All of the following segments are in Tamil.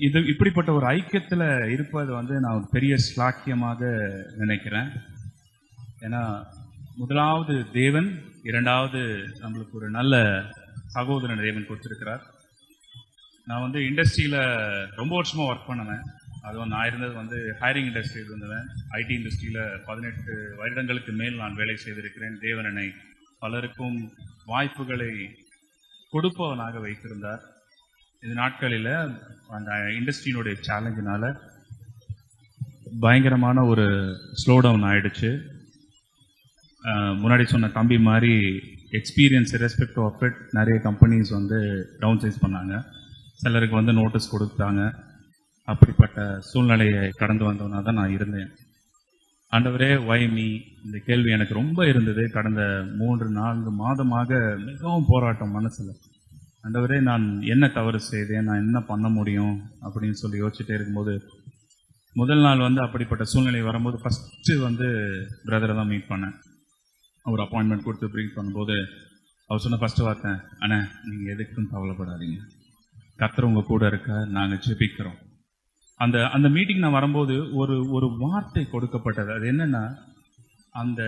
இது இப்படிப்பட்ட ஒரு ஐக்கியத்தில் இருப்பது வந்து நான் ஒரு பெரிய ஸ்லாக்கியமாக நினைக்கிறேன். ஏன்னா முதலாவது தேவன், இரண்டாவது நம்மளுக்கு ஒரு நல்ல சகோதரன் தேவன் கொடுத்துருக்கிறார். நான் வந்து இண்டஸ்ட்ரியில் ரொம்ப வருஷமாக ஒர்க் பண்ணுவேன். அதுவும் நான் இருந்தது வந்து ஹையரிங் இண்டஸ்ட்ரியில் இருந்தேன். ஐடி இண்டஸ்ட்ரியில் 18 வருடங்களுக்கு மேல் நான் வேலை செய்திருக்கிறேன். தேவன் என்னை பலருக்கும் வாய்ப்புகளை கொடுப்பவனாக வைத்திருந்தார். இந்த நாட்களில் அந்த இண்டஸ்ட்ரியினுடைய சேலஞ்சினால் பயங்கரமான ஒரு ஸ்லோ டவுன் ஆகிடுச்சு. முன்னாடி சொன்ன தம்பி மாதிரி எக்ஸ்பீரியன்ஸ் ரெஸ்பெக்ட் ஆஃப் இட் நிறைய கம்பெனிஸ் வந்து டவுன் சைஸ் பண்ணாங்க. சிலருக்கு வந்து நோட்டீஸ் கொடுத்தாங்க. அப்படிப்பட்ட சூழ்நிலையை கடந்து வந்தவனாக தான் நான் இருந்தேன். ஆண்டவரே வை மீ, இந்த கேள்வி எனக்கு ரொம்ப இருந்தது. கடந்த 3-4 மாதமாக மிகவும் போராட்டம் மனசில். ஆண்டவரே நான் என்ன தவறு செய்தேன், நான் என்ன பண்ண முடியும் அப்படின்னு சொல்லி யோசிச்சுட்டே இருக்கும்போது, முதல் நாள் வந்து அப்படிப்பட்ட சூழ்நிலை வரும்போது ஃபஸ்ட்டு வந்து பிரதரை தான் மீட் பண்ணேன். அவர் அப்பாயின்மெண்ட் கொடுத்து ப்ரீட் பண்ணும்போது அவர் சொன்ன ஃபஸ்ட்டு வார்த்தை, அண்ணா நீங்கள் எதுக்கும் கவலைப்படாதீங்க, கர்த்தர் உங்கள் கூட இருக்க, நாங்கள் ஜெபிக்கிறோம். அந்த மீட்டிங் நான் வரும்போது ஒரு வார்த்தை கொடுக்கப்பட்டது. அது என்னென்னா, அந்த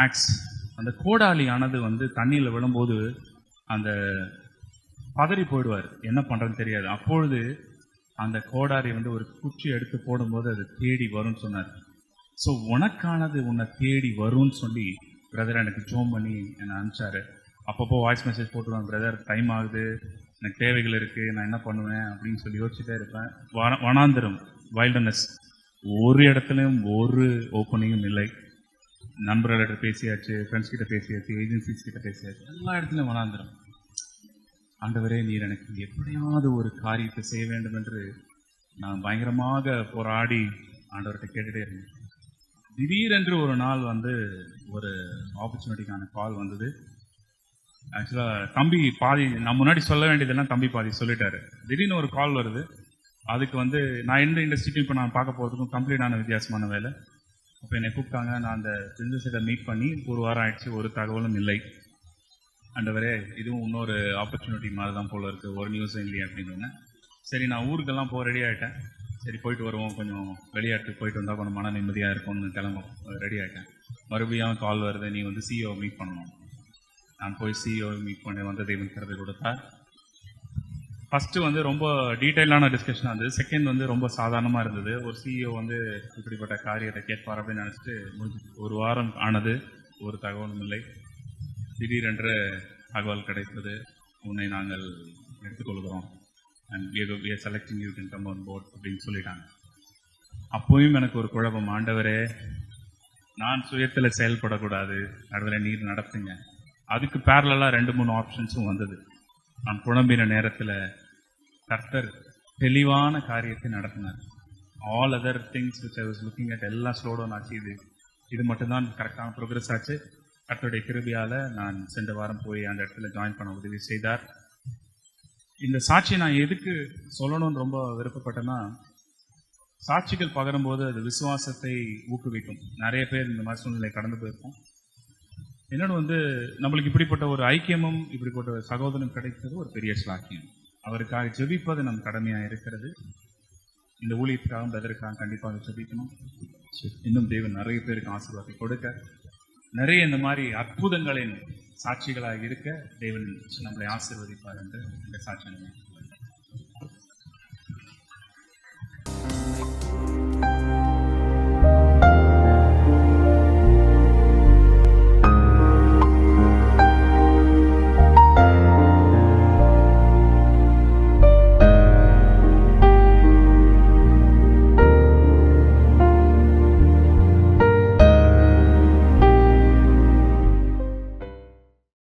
ஆக்ஸ், அந்த கோடாலியானது வந்து தண்ணியில் விழும்போது அந்த பதறி போயிடுவார், என்ன பண்ணுறதுன்னு தெரியாது. அப்பொழுது அந்த கோடாரி வந்து ஒரு குச்சி எடுத்து போடும்போது அது தேடி வரும்னு சொன்னார். ஸோ உனக்கானது உன்னை தேடி வரும்னு சொல்லி பிரதர் எனக்கு ஜோம் பண்ணி என்னை அனுப்பிச்சாரு. அப்பப்போ வாய்ஸ் மெசேஜ் போட்டுருவேன், பிரதர் டைம் ஆகுது, எனக்கு தேவைகள் இருக்குது, நான் என்ன பண்ணுவேன் அப்படின்னு சொல்லி யோசிச்சுட்டே இருப்பேன். வனாந்திரம், வைல்டர்னஸ், ஒரு இடத்துலையும் ஒரு ஓப்பனிங்கும் இல்லை. நண்பர்கள்கிட்ட பேசியாச்சு, ஃப்ரெண்ட்ஸ் கிட்ட பேசியாச்சு, ஏஜென்சிஸ் கிட்ட பேசியாச்சு, எல்லா இடத்துலையும் வனாந்திரம். ஆண்டவரே நீர் எனக்கு எப்படியாவது ஒரு காரியத்தை செய்ய வேண்டும் என்று நான் பயங்கரமாக போராடி ஆண்டவர்கிட்ட கேட்டுகிட்டே இருந்தேன். திடீரென்று ஒரு நாள் வந்து ஒரு ஆப்பர்ச்சுனிட்டிக்கான கால் வந்தது. ஆக்சுவலாக தம்பி பாதி, நான் முன்னாடி சொல்ல வேண்டியதெல்லாம் தம்பி பாதி சொல்லிட்டாரு. திடீர்னு ஒரு கால் வருது. அதுக்கு வந்து நான் எந்த இண்டஸ்ட்ரிக்கும் இப்போ நான் பார்க்க போகிறதுக்கும் கம்ப்ளீட்டான வித்தியாசமான வேலை. அப்போ என்னை கூப்பிட்டாங்க. நான் அந்த பிஸ்னஸை மீட் பண்ணி ஒரு வாரம் ஆயிடுச்சு, ஒரு தகவலும் இல்லை. ஆண்டவரே இதுவும் இன்னொரு ஆப்பர்ச்சுனிட்டி மாதிரி தான் போல இருக்குது, ஒரு நியூஸும் இல்லையே அப்படின்னு. சரி நான் ஊருக்கெல்லாம் ரெடி ஆகிட்டேன். சரி போயிட்டு வருவோம், கொஞ்சம் வெளியாட்டு போயிட்டு வந்தால் கொஞ்சம் மன நிம்மதியாக இருக்கும்னு கிளம்ப ரெடி ஆகிட்டேன். மறுபடியும் கால் வருது, நீ வந்து சிஇஓ மீட் பண்ணணும். நான் போய் சிஇஓ மீட் பண்ணி வந்து தேவன் கருத்தை கொடுத்தா. ஃபஸ்ட்டு வந்து ரொம்ப டீட்டெயிலான டிஸ்கஷனாக இருந்தது. செகண்ட் வந்து ரொம்ப சாதாரணமாக இருந்தது. ஒரு சிஇஓ வந்து இப்படிப்பட்ட காரியத்தை கேட்பார் அப்படின்னு நினச்சிட்டு முடிஞ்சு ஒரு வாரம் ஆனது, ஒரு தகவலும் இல்லை. திடீரென்று தகவல் கிடைத்தது, உன்னை நாங்கள் எடுத்துக்கொள்கிறோம் and we are selecting you to come on board அப்படின்னு சொல்லிட்டாங்க. அப்போயும் எனக்கு ஒரு குழப்பம். ஆண்டவரே நான் சுயத்தில் செயல்படக்கூடாது, அதில் நீர் நடத்துங்க. அதுக்கு பேரலாக 2-3 ஆப்ஷன்ஸும் வந்தது. நான் குழம்பின நேரத்தில் கர்த்தர் தெளிவான காரியத்தை நடத்தினார். All other things which I was looking at எல்லாம் ஸ்லோ டவுன் ஆச்சு. இது மட்டும்தான் கரெக்டான ப்ரோக்ரஸ் ஆச்சு. கர்த்தருடைய கிருபையால் நான் சென்ற வாரம் போய் அந்த இடத்துல ஜாயின் பண்ண உதவி செய்தார். இந்த சாட்சியை நான் எதுக்கு சொல்லணும்னு ரொம்ப விருப்பப்பட்டேன்னா, சாட்சிகள் பகரும்போது அது விசுவாசத்தை ஊக்குவிக்கும். நிறைய பேர் இந்த மாதிரி சூழ்நிலை கடந்து போயிருக்கோம். இன்னொன்று வந்து நம்மளுக்கு இப்படிப்பட்ட ஒரு ஐக்கியமும் இப்படிப்பட்ட ஒரு சகோதரனும் கிடைத்தது ஒரு பெரிய ஸ்லாக்கியம். அவருக்காக ஜெபிப்பது நம் கடமையாக இருக்கிறது. இந்த ஊழியத்துக்காகவும் அதற்காக கண்டிப்பாக ஜெபிக்கணும். இன்னும் தேவன் நிறைய பேருக்கு ஆசீர்வாதத்தை கொடுக்க, நிறைய இந்த மாதிரி அற்புதங்களின் சாட்சிகளாக இருக்க தேவன் நம்மளை ஆசீர்வதிப்பார் என்று இந்த சாட்சி.